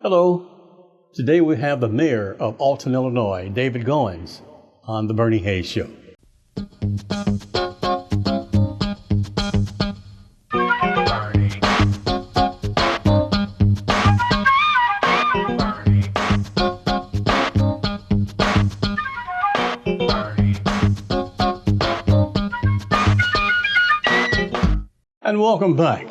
Hello. Today we have the mayor of Alton, Illinois, David Goins, on The Bernie Hayes Show. And welcome back.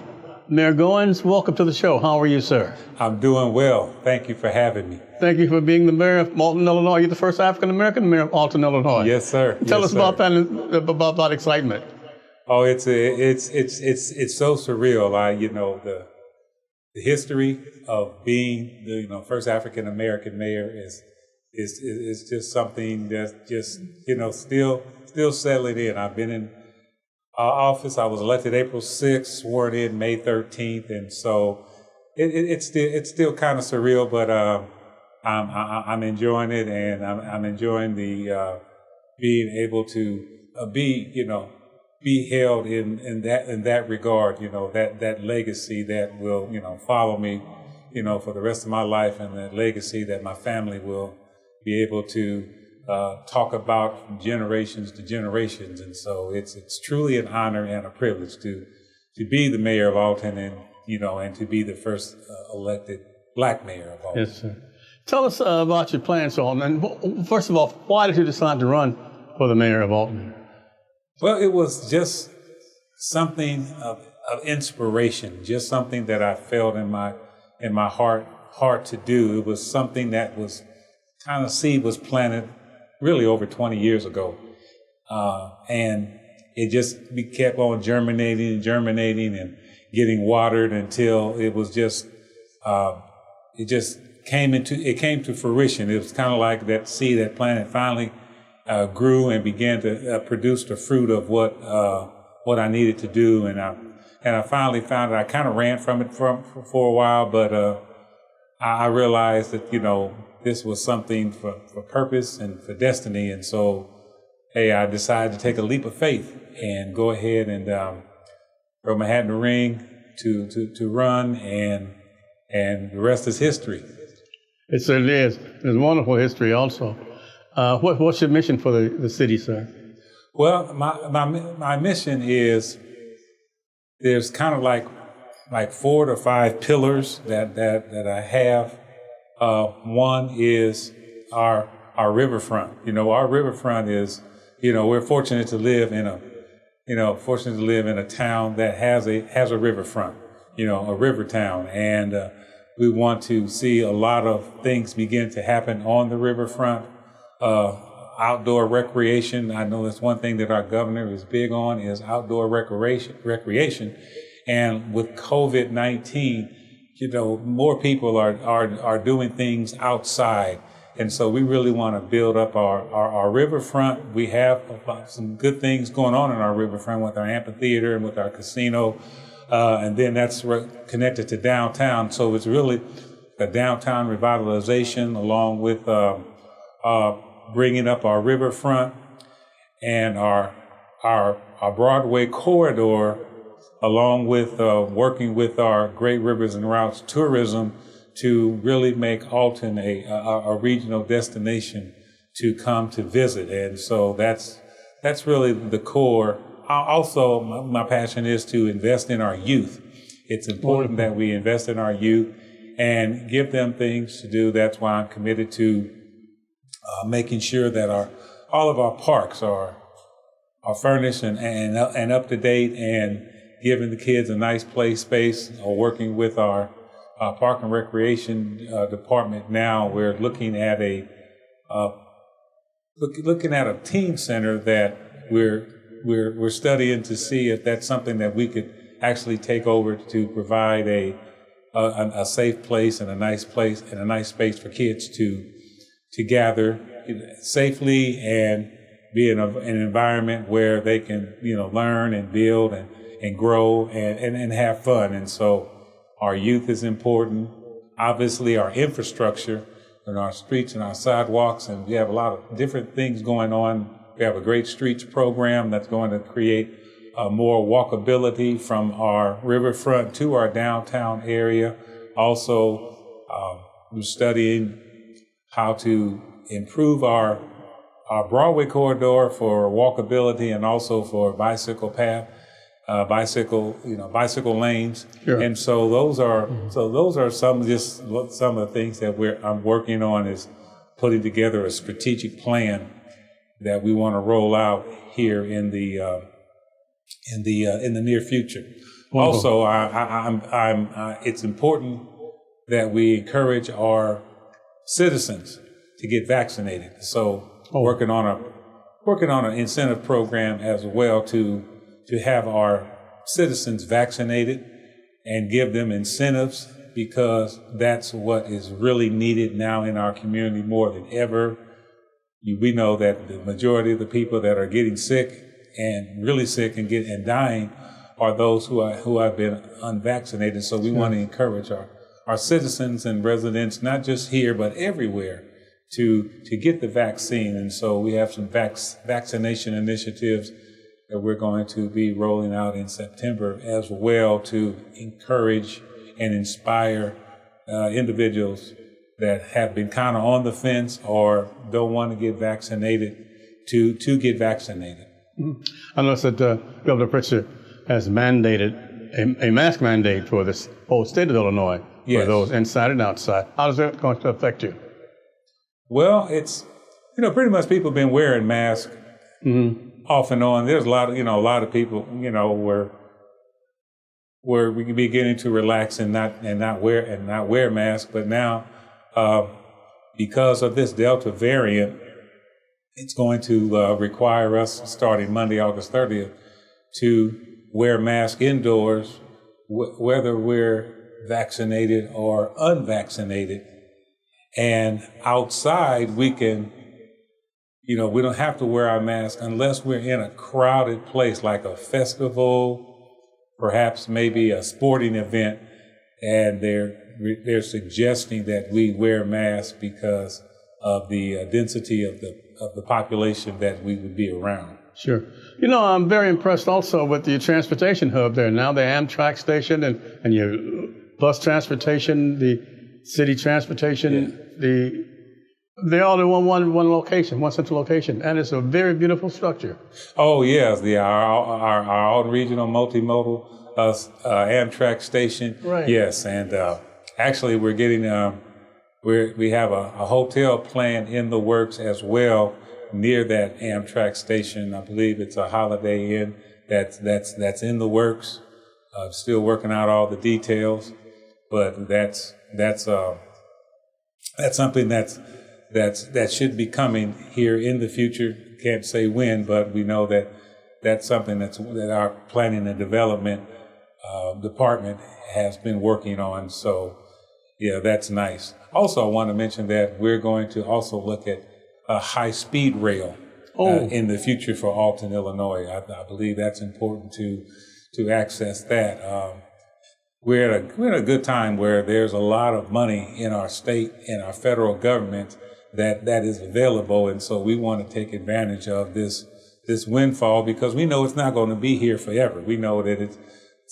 Mayor Goins, welcome to the show. How are you, sir? I'm doing well. Thank you for having me. Thank you for being the mayor of Alton, Illinois. You're the first African-American mayor of Alton, Illinois. Yes, sir. Tell yes, us about that excitement. Oh, it's so surreal. The history of being the first African-American mayor is just something that's just still settling in. I've been in office. I was elected April 6th, sworn in May 13th, and so it's still kind of surreal, but I'm enjoying it, and I'm enjoying the being able to be held in that regard. That legacy that will follow me for the rest of my life, and that legacy that my family will be able to talk about from generations to generations. And so it's truly an honor and a privilege to be the mayor of Alton, and to be the first elected Black mayor of Alton. Yes, sir. Tell us about your plans, Alton. And first of all, why did you decide to run for the mayor of Alton? Well, it was just something of inspiration, just something that I felt in my heart to do. It was something that was kind of seed was planted really over 20 years ago. And it just kept on germinating and getting watered until it was just, it came to fruition. It was kind of like that seed that planted finally grew and began to produce the fruit of what I needed to do. And I finally found it. I kind of ran from it for a while, but I realized that, this was something for purpose and for destiny. And so, I decided to take a leap of faith and go ahead and throw my hat in the ring to run, and the rest is history. It certainly is. There's wonderful history also. What's your mission for the city, sir? Well, my mission is, there's kind of like 4 to 5 pillars that I have. One is our riverfront. Our riverfront is, we're fortunate to live in a town that has a riverfront, a river town. And we want to see a lot of things begin to happen on the riverfront. Outdoor recreation. I know that's one thing that our governor is big on, is outdoor recreation. And with COVID-19, more people are doing things outside. And so we really want to build up our riverfront. We have some good things going on in our riverfront with our amphitheater and with our casino. And then that's connected to downtown. So it's really a downtown revitalization, along with bringing up our riverfront and our Broadway corridor, along with working with our Great Rivers and Routes tourism to really make Alton a regional destination to come to visit. And so that's really the core. Also, my passion is to invest in our youth. It's important that we invest in our youth and give them things to do. That's why I'm committed to making sure that all of our parks are furnished and up to date, and giving the kids a nice play space. Working with our Park and Recreation department now, we're looking at a teen center that we're studying to see if that's something that we could actually take over to provide a safe place and a nice place and a nice space for kids to gather safely and be in an environment where they can learn and build and grow and have fun. And so our youth is important. Obviously, our infrastructure and our streets and our sidewalks, and we have a lot of different things going on. We have a great streets program that's going to create more walkability from our riverfront to our downtown area. Also, we're studying how to improve our Broadway corridor for walkability and also for bicycle path, bicycle lanes. Sure. And so those are some of the things that I'm working on, is putting together a strategic plan that we want to roll out here in the near future. Wonderful. Also, it's important that we encourage our citizens to get vaccinated. So working on an incentive program as well to have our citizens vaccinated and give them incentives, because that's what is really needed now in our community more than ever. We know that the majority of the people that are getting sick and really sick and dying are those who have been unvaccinated. So we want to encourage our citizens and residents, not just here, but everywhere, to get the vaccine. And so we have some vaccination initiatives that we're going to be rolling out in September as well, to encourage and inspire individuals that have been kind of on the fence or don't want to get vaccinated to get vaccinated. I noticed that Governor Pritzker has mandated a mask mandate for this whole state of Illinois, Yes. for those inside and outside. How is that going to affect you? Well, it's, pretty much people have been wearing masks off and on. There's a lot of people, where we can be getting to relax and not wear masks. But now, because of this Delta variant, it's going to require us, starting Monday, August 30th, to wear masks indoors, whether we're vaccinated or unvaccinated. And outside, we can, we don't have to wear our mask unless we're in a crowded place like a festival, perhaps maybe a sporting event, and they're suggesting that we wear masks because of the density of the population that we would be around. Sure. I'm very impressed also with the transportation hub there. Now the Amtrak Station and your bus transportation, the city transportation, they're all in one location, one central location, and it's a very beautiful structure. Oh yes, our Alton Regional Multimodal Amtrak Station. Right. Yes, and actually we're getting we have a hotel plan in the works as well near that Amtrak station. I believe it's a Holiday Inn that's in the works. Still working out all the details, but that's something that should be coming here in the future. Can't say when, but we know that that's something that our planning and development department has been working on. So yeah, that's nice. Also, I want to mention that we're going to also look at a high-speed rail in the future for Alton, Illinois. I believe that's important to access that. We're at a good time where there's a lot of money in our state and our federal government that is available, and so we want to take advantage of this windfall, because we know it's not going to be here forever. We know that it's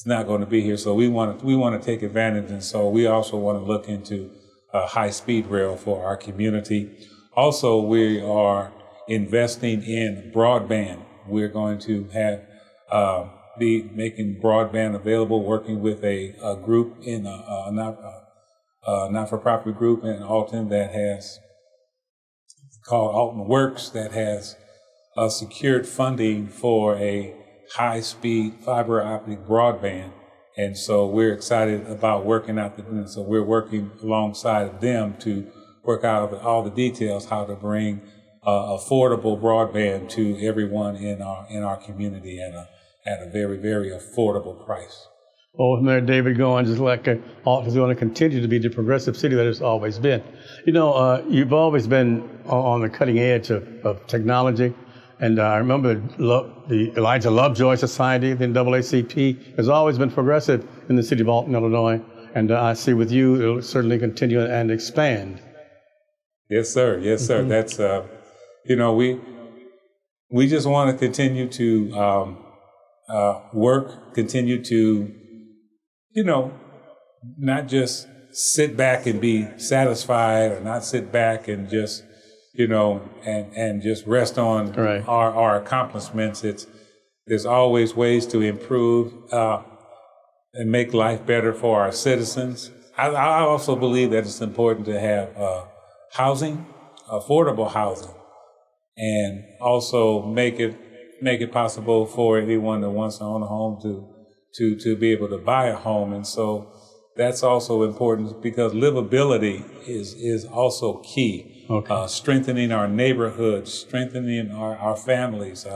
not going to be here, so we want to take advantage, and so we also want to look into a high-speed rail for our community. Also, we are investing in broadband. We're going to have be making broadband available, working with a group in a not-for-profit group in Alton that has called Alton Works, that has secured funding for a high-speed fiber optic broadband. And so we're excited about working out so we're working alongside of them to work out all the details, how to bring affordable broadband to everyone in our community at a very, very affordable price. Well, Mayor David Goins is Alton is going to continue to be the progressive city that it's always been. You've always been on the cutting edge of technology. And I remember the Elijah Lovejoy Society, the NAACP, has always been progressive in the city of Alton, Illinois. And I see with you, it'll certainly continue and expand. Yes, sir. Yes, sir. That's, we just want to continue to work, continue to, not just sit back and be satisfied, or not sit back and just, and just rest on Right. our accomplishments. There's always ways to improve and make life better for our citizens. I also believe that it's important to have housing, affordable housing, and also make it possible for anyone that wants to own a home to be able to buy a home. And so that's also important because livability is also key. Okay. Strengthening our neighborhoods, strengthening our families.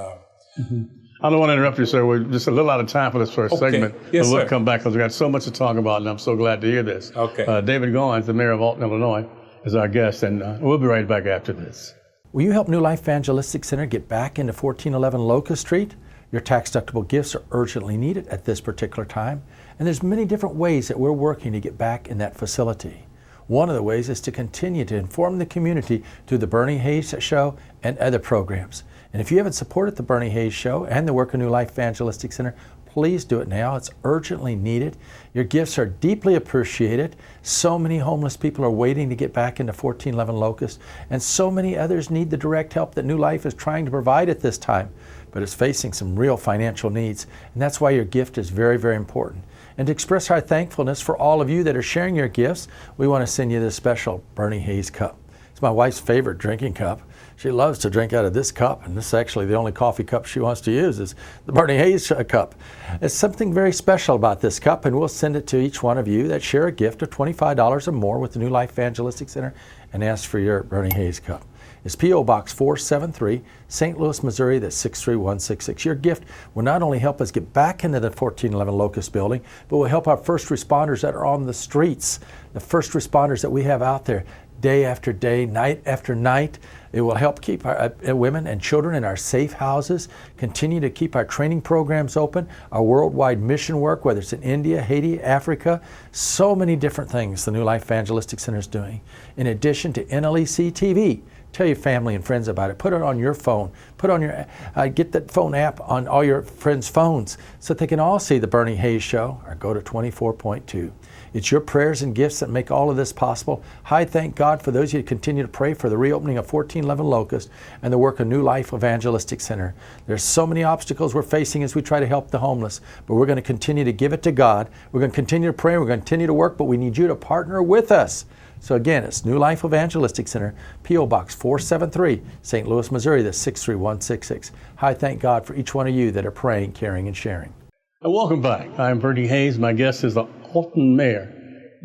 I don't want to interrupt you, sir. We're just a little out of time for this first segment. Yes, but we'll sir. come back because we've got so much to talk about, and I'm so glad to hear this. Okay. David Goins, the mayor of Alton, Illinois, is our guest, and we'll be right back after this. Will you help New Life Evangelistic Center get back into 1411 Locust Street? Your tax-deductible gifts are urgently needed at this particular time, and there's many different ways that we're working to get back in that facility. One of the ways is to continue to inform the community through the Bernie Hayes Show and other programs. And if you haven't supported the Bernie Hayes Show and the work of New Life Evangelistic Center, please do it now. It's urgently needed. Your gifts are deeply appreciated. So many homeless people are waiting to get back into 1411 Locust, and so many others need the direct help that New Life is trying to provide at this time, but it's facing some real financial needs, and that's why your gift is very, very important. And to express our thankfulness for all of you that are sharing your gifts, we want to send you this special Bernie Hayes cup. It's my wife's favorite drinking cup. She loves to drink out of this cup, and this is actually the only coffee cup she wants to use is the Bernie Hayes cup. There's something very special about this cup, and we'll send it to each one of you that share a gift of $25 or more with the New Life Evangelistic Center and ask for your Bernie Hayes cup. It's P.O. Box 473, St. Louis, Missouri, that's 63166. Your gift will not only help us get back into the 1411 Locust building, but will help our first responders that are on the streets, the first responders that we have out there day after day, night after night. It will help keep our women and children in our safe houses, continue to keep our training programs open, our worldwide mission work, whether it's in India, Haiti, Africa, so many different things the New Life Evangelistic Center is doing. In addition to NLEC TV, tell your family and friends about it. Put it on your phone. Put on your get that phone app on all your friends' phones so that they can all see the Bernie Hayes Show or go to 24.2. It's your prayers and gifts that make all of this possible. I thank God for those of you who continue to pray for the reopening of 1411 Locust and the work of New Life Evangelistic Center. There's so many obstacles we're facing as we try to help the homeless, but we're going to continue to give it to God. We're going to continue to pray. We're going to continue to work, but we need you to partner with us. So again, it's New Life Evangelistic Center, P.O. Box 473, St. Louis, Missouri, that's 63166. I thank God for each one of you that are praying, caring, and sharing. And welcome back. I'm Bernie Hayes. My guest is the Alton Mayor,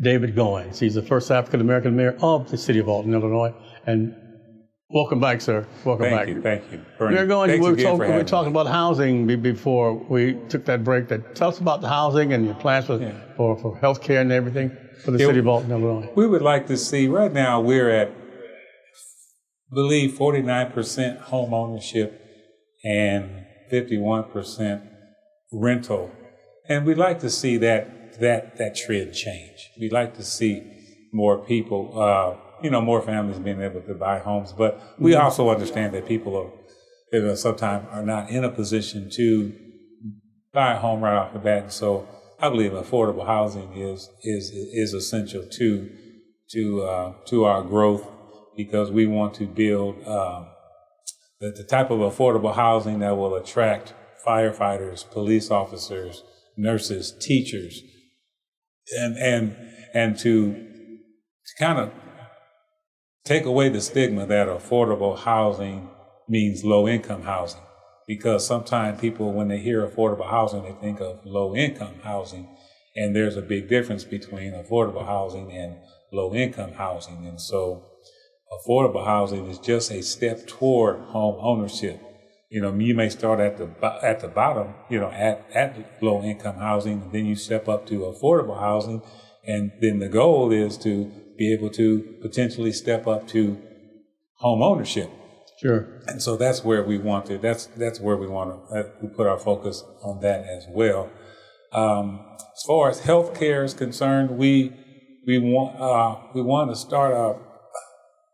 David Goins. He's the first African-American mayor of the city of Alton, Illinois. And welcome back, sir. Welcome back. Thank you. Bernie, Mayor Goins, thanks we again for were having talking me. about housing before we took that break. Tell us about the housing and your plans for health care and everything for the city of Alton, Illinois. We would like to see, right now we're at, I believe, 49% home ownership and 51% rental. And we'd like to see that trend change. We'd like to see more people, more families being able to buy homes. But we also understand that people are, sometimes are not in a position to buy a home right off the bat. And so I believe affordable housing is essential to our growth, because we want to build the type of affordable housing that will attract firefighters, police officers, nurses, teachers, and to kind of take away the stigma that affordable housing means low-income housing. Because sometimes people, when they hear affordable housing, they think of low-income housing, and there's a big difference between affordable housing and low-income housing. And so affordable housing is just a step toward home ownership. You may start at the bottom, at low-income housing, and then you step up to affordable housing, and then the goal is to be able to potentially step up to home ownership. Sure. And so that's where we want to. That's where we want to put our focus on that as well. As far as healthcare is concerned, we want to start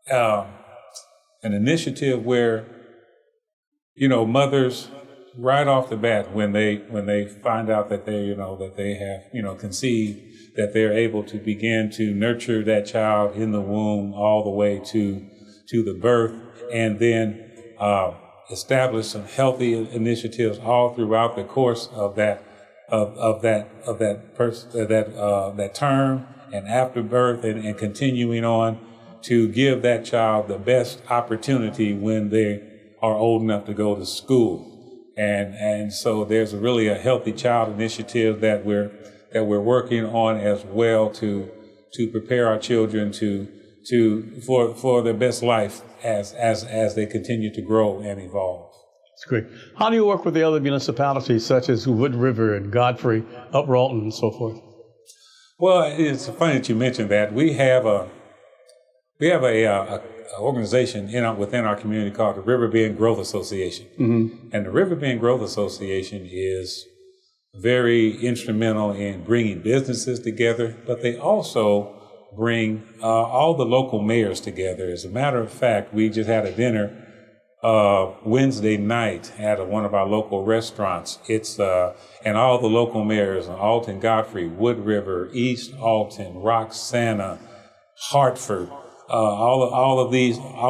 an initiative where mothers right off the bat when they find out that that they have conceived, that they're able to begin to nurture that child in the womb all the way to the birth, and then establish some healthy initiatives all throughout the course of that term and after birth, and continuing on to give that child the best opportunity when they are old enough to go to school. And so there's really a healthy child initiative that we're working on as well to prepare our children for their best life as they continue to grow and evolve. That's great. How do you work with the other municipalities such as Wood River and Godfrey, Alton, and so forth? Well, it's funny that you mentioned that. We have a organization within our community called the Riverbend Growth Association. Mm-hmm. And the Riverbend Growth Association is very instrumental in bringing businesses together, but they also bring all the local mayors together. As a matter of fact, we just had a dinner Wednesday night at one of our local restaurants. It's and all the local mayors, Alton, Godfrey, Wood River, East Alton, Roxana, Hartford, all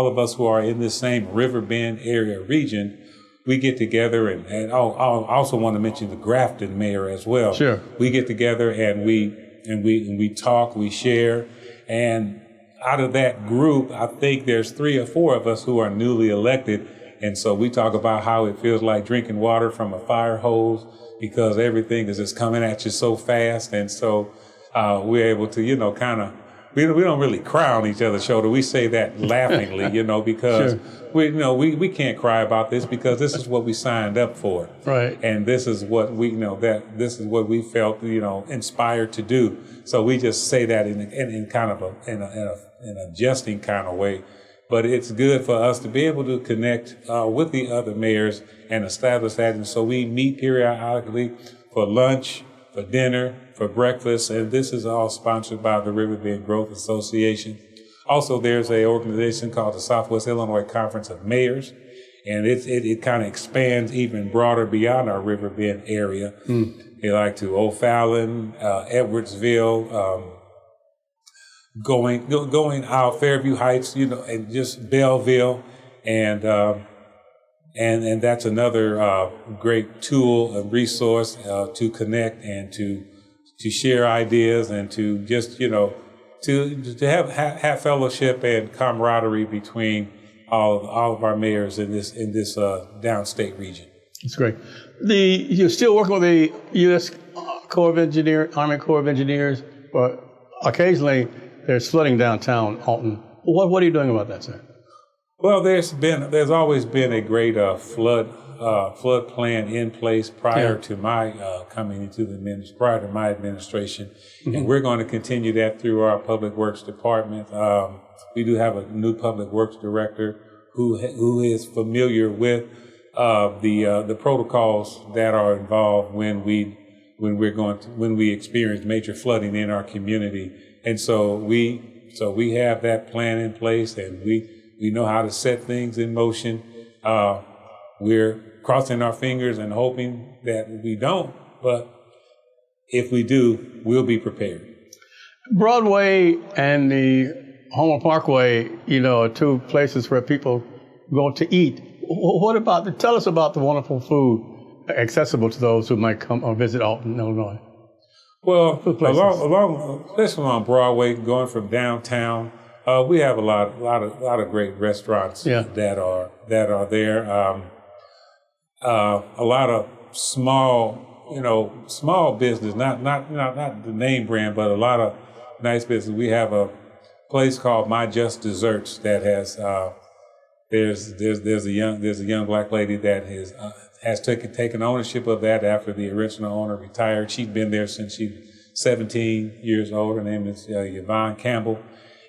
of us who are in this same Riverbend area region, we get together, and I also want to mention the Grafton mayor as well. Sure. We get together and we talk, we share, and out of that group, I think there's 3 or 4 of us who are newly elected, and so we talk about how it feels like drinking water from a fire hose because everything is just coming at you so fast, and so we're able to kind of. We don't really cry on each other's shoulder. We say that laughingly, because sure. we can't cry about this because this is what we signed up for, right? And this is what this is what we felt, inspired to do. So we just say that in kind of in a jesting kind of way, but it's good for us to be able to connect with the other mayors and establish that. And so we meet periodically for lunch, for dinner, for breakfast, and this is all sponsored by the Riverbend Growth Association. Also, there's an organization called the Southwest Illinois Conference of Mayors, and it kind of expands even broader beyond our Riverbend area. They like to O'Fallon, Edwardsville, going out Fairview Heights, and just Belleville, and that's another great tool and resource to connect and to share ideas and to just to have fellowship and camaraderie between all of our mayors in this downstate region. That's great. You're still working with the U.S. Army Corps of Engineers, but occasionally there's flooding downtown Alton. What are you doing about that, sir? Well, there's always been a great flood plan in place prior to my coming into prior to my administration, and we're going to continue that through our Public Works Department. We do have a new Public Works Director who is familiar with the protocols that are involved when we experience major flooding in our community, and so we have that plan in place, and we know how to set things in motion. We're crossing our fingers and hoping that we don't, but if we do, we'll be prepared. Broadway and the Homer Parkway, are 2 places where people go to eat. Tell us about the wonderful food accessible to those who might come or visit Alton, Illinois. Well, especially along Broadway, going from downtown, we have a lot of great restaurants that are there. A lot of small business, not the name brand, but a lot of nice business. We have a place called My Just Desserts that has there's a young black lady that has taken ownership of that after the original owner retired. She'd been there since she was 17 years old. Her name is Yvonne Campbell.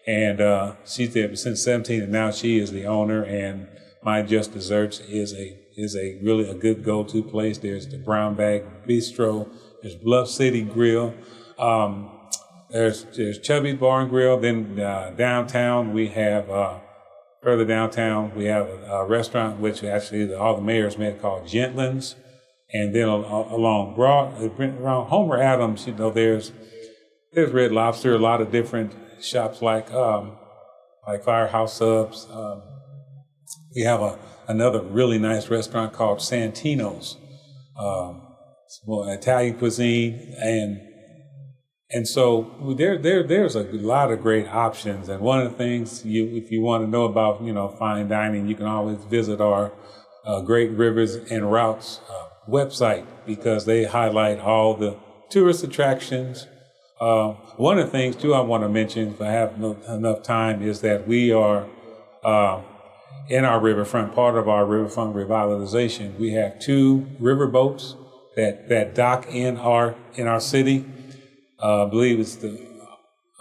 And she's there since 17, and now she is the owner. And My Just Desserts is a really a good go-to place. There's the Brown Bag Bistro. There's Bluff City Grill. There's Chubby's Bar and Grill. Then downtown we have further downtown we have a restaurant which actually all the mayors met called Gentlin's, And then along around Homer Adams, there's Red Lobster, a lot of different shops like Firehouse Subs. We have another really nice restaurant called Santino's, more Italian cuisine, and so there's a lot of great options. And one of the things if you want to know about fine dining, you can always visit our Great Rivers and Routes website, because they highlight all the tourist attractions. One of the things too I want to mention, if I have enough time, is that we are in our riverfront, part of our riverfront revitalization. We have 2 river boats that dock in our city. I believe it's the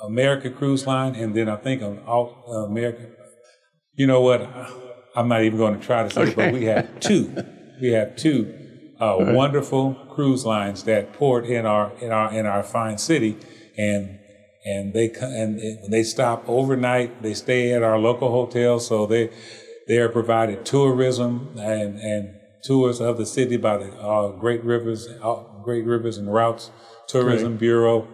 America Cruise Line, and then I think America. You know what? I'm not even going to try to say it, but we have 2. We have 2 wonderful cruise lines that port in our fine city, and they stop overnight. They stay at our local hotels, so they are provided tourism and tours of the city by the Great Rivers and Routes Tourism Bureau.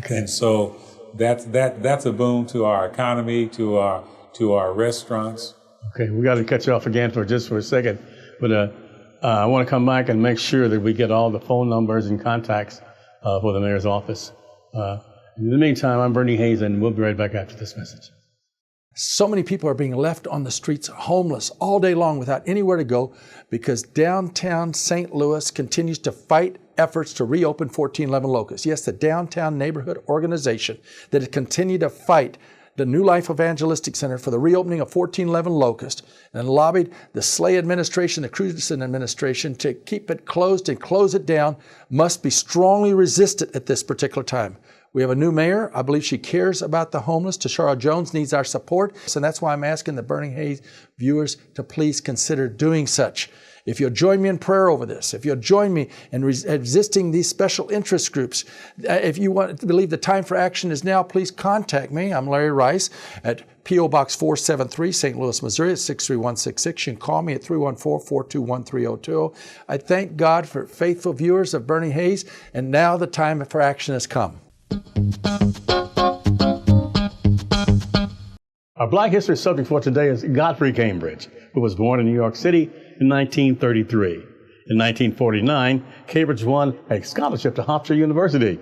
Okay. And so that's a boon to our economy, to our restaurants. Okay, we got to cut you off again for a second, but I want to come back and make sure that we get all the phone numbers and contacts for the mayor's office. In the meantime, I'm Bernie Hayes, and we'll be right back after this message. So many people are being left on the streets homeless all day long without anywhere to go because downtown St. Louis continues to fight efforts to reopen 1411 Locust. Yes, the downtown neighborhood organization that has continued to fight the New Life Evangelistic Center for the reopening of 1411 Locust and lobbied the Slay administration, the Cruzan administration to keep it closed and close it down, must be strongly resisted at this particular time. We have a new mayor. I believe she cares about the homeless. Tashara Jones needs our support. And that's why I'm asking the Burning Hayes viewers to please consider doing such. If you'll join me in prayer over this, if you'll join me in resisting these special interest groups, if you want to believe the time for action is now, please contact me. I'm Larry Rice at P.O. Box 473, St. Louis, Missouri, at 63166. You can call me at 314-421-3020. I thank God for faithful viewers of Burning Hayes, and now the time for action has come. Our Black History subject for today is Godfrey Cambridge, who was born in New York City in 1933. In 1949, Cambridge won a scholarship to Hofstra University.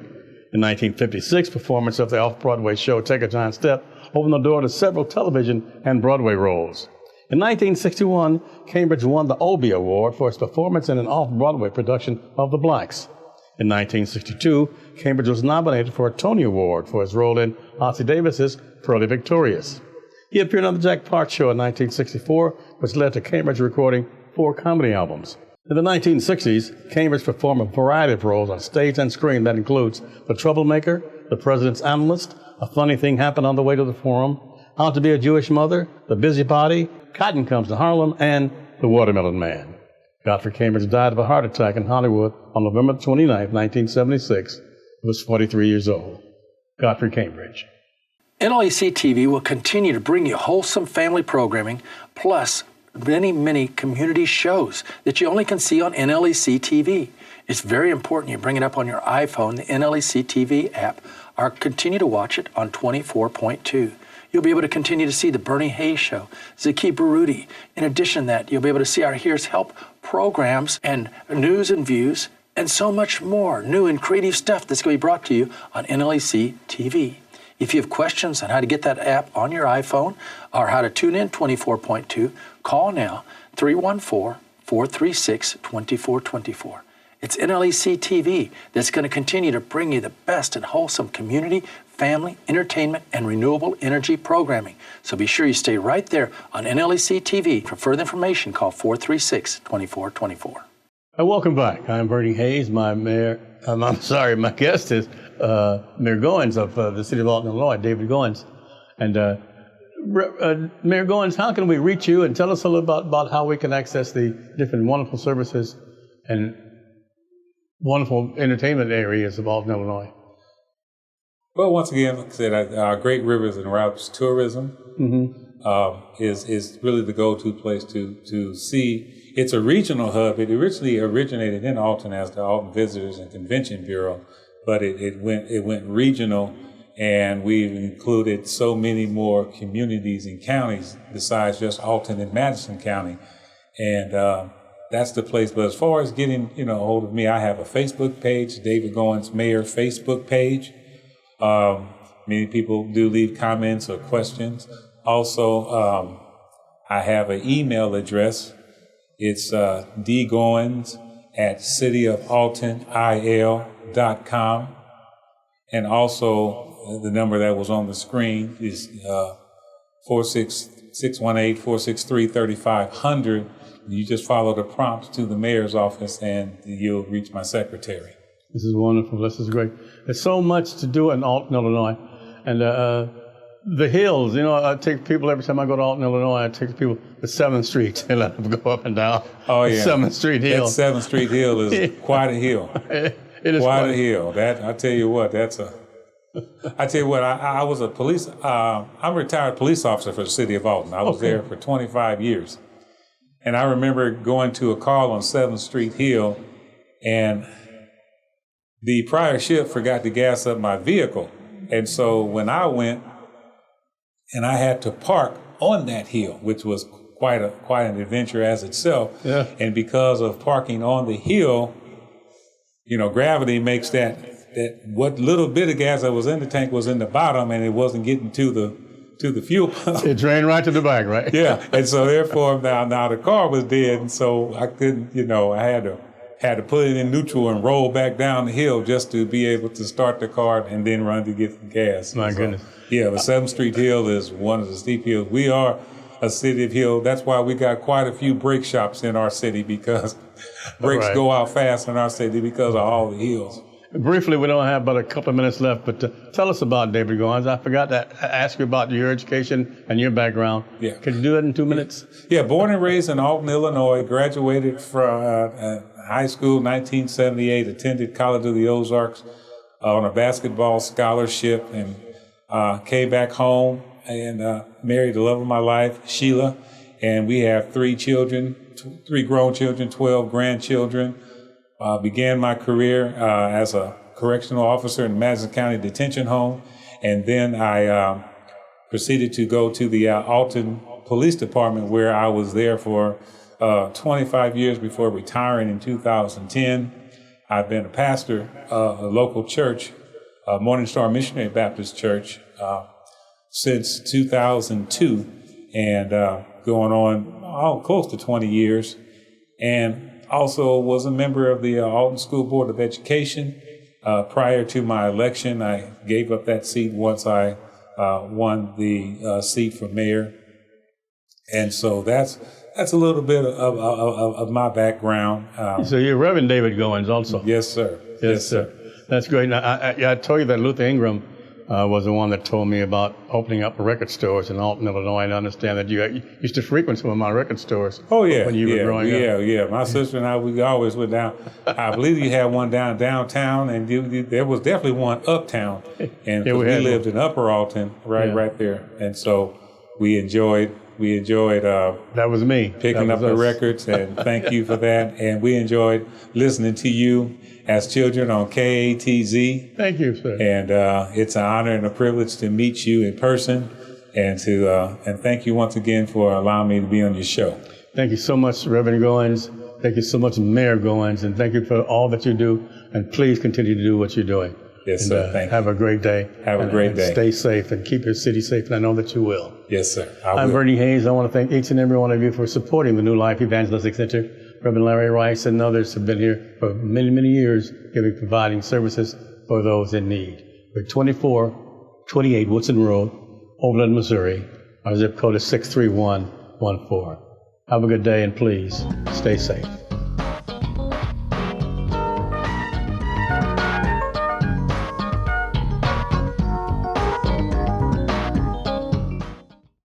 In 1956, performance of the off-Broadway show Take a Giant Step opened the door to several television and Broadway roles. In 1961, Cambridge won the Obie Award for its performance in an off-Broadway production of The Blacks. In 1962, Cambridge was nominated for a Tony Award for his role in Ossie Davis's Pearly Victorious. He appeared on the Jack Park Show in 1964, which led to Cambridge recording 4 comedy albums. In the 1960s, Cambridge performed a variety of roles on stage and screen that includes The Troublemaker, The President's Analyst, A Funny Thing Happened on the Way to the Forum, How to Be a Jewish Mother, The Busybody, Cotton Comes to Harlem, and The Watermelon Man. Godfrey Cambridge died of a heart attack in Hollywood on November 29, 1976. He was 43 years old. Godfrey Cambridge. NLEC TV will continue to bring you wholesome family programming, plus many community shows that you only can see on NLEC TV. It's very important you bring it up on your iPhone, the NLEC TV app, or continue to watch it on 24.2. You'll be able to continue to see the Bernie Hayes Show, Zaki Baruti. In addition to that, you'll be able to see our Here's Help programs and news and views, and so much more new and creative stuff that's going to be brought to you on NLEC TV. If you have questions on how to get that app on your iPhone or how to tune in 24.2, call now 314-436-2424. It's NLEC TV that's going to continue to bring you the best and wholesome community, family, entertainment, and renewable energy programming. So be sure you stay right there on NLEC TV. For further information, call 436-2424. Welcome back. I'm Bernie Hayes. My guest is Mayor Goins of the City of Alton, Illinois, David Goins. And Mayor Goins, how can we reach you, and tell us a little about how we can access the different wonderful services and wonderful entertainment areas of Alton, Illinois? Well, once again, like I said, our Great Rivers and Routes tourism is really the go-to place to see it's a regional hub. It originally originated in Alton as the Alton Visitors and Convention Bureau, but it went regional, and we've included so many more communities and counties besides just Alton and Madison County. And that's the place. But as far as getting, a hold of me, I have a Facebook page, David Goins Mayor Facebook page. Many people do leave comments or questions. Also, I have an email address. It's dgoins@cityofaltonil.com. And also the number that was on the screen is 618-463-3500. You just follow the prompts to the mayor's office and you'll reach my secretary. This is wonderful. This is great. There's so much to do in Alton, Illinois. And the hills, I take people every time I go to Alton, Illinois, I take people to 7th Street and let them go up and down. Oh, yeah. 7th Street Hill. That 7th Street Hill is quite a hill. It is quite a hill. I tell you what, I was I'm a retired police officer for the city of Alton. I was there for 25 years. And I remember going to a call on 7th Street Hill, and the prior shift forgot to gas up my vehicle. And so when I went, and I had to park on that hill, which was quite an adventure as itself. Yeah. And because of parking on the hill, gravity makes that what little bit of gas that was in the tank was in the bottom, and it wasn't getting to the fuel pump. It drained right to the back, right? Yeah. And so therefore now the car was dead, and so I couldn't, I had to put it in neutral and roll back down the hill just to be able to start the car and then run to get some gas. My goodness. Yeah, the 7th Street Hill is one of the steep hills. We are a city of hill. That's why we got quite a few brake shops in our city, because brakes go out fast in our city because of all the hills. Briefly, we don't have but a couple of minutes left, but tell us about David Goins. I forgot to ask you about your education and your background. Yeah. Could you do that in 2 minutes? Yeah, born and raised in Alton, Illinois, graduated from high school 1978, attended College of the Ozarks on a basketball scholarship, and came back home and married the love of my life, Sheila, and we have 3 children, 3 grown children, 12 grandchildren. Began my career as a correctional officer in Madison County Detention Home, and then I proceeded to go to the Alton Police Department, where I was there for 25 years before retiring in 2010. I've been a pastor of a local church, Morning Star Missionary Baptist Church, since 2002, and going on close to 20 years, and also was a member of the Alton School Board of Education. Prior to my election, I gave up that seat once I won the seat for mayor. And so that's a little bit of my background. So you're Reverend David Goins also? Yes, sir. Yes, sir. That's great. Now, I told you that Luther Ingram was the one that told me about opening up record stores in Alton, Illinois, and I understand that you used to frequent some of my record stores. Oh, yeah. When you were growing up. Yeah. My sister and I, we always went down. I believe you had one downtown, and there was definitely one uptown. And we lived in Upper Alton, right there. And so we enjoyed that was me. Picking up the records, and thank you for that. And we enjoyed listening to you as children on KATZ. Thank you, sir. And it's an honor and a privilege to meet you in person, and thank you once again for allowing me to be on your show. Thank you so much, Reverend Goins. Thank you so much, Mayor Goins, and thank you for all that you do. And please continue to do what you're doing. Yes, sir. Thank you. Have a great day. Have a great day. Stay safe and keep your city safe, and I know that you will. Yes, sir. I'm Bernie Hayes. I want to thank each and every one of you for supporting the New Life Evangelistic Center. Reverend Larry Rice and others have been here for many, many years, providing services for those in need. We're 2428 Woodson Road, Overland, Missouri. Our zip code is 63114. Have a good day, and please stay safe.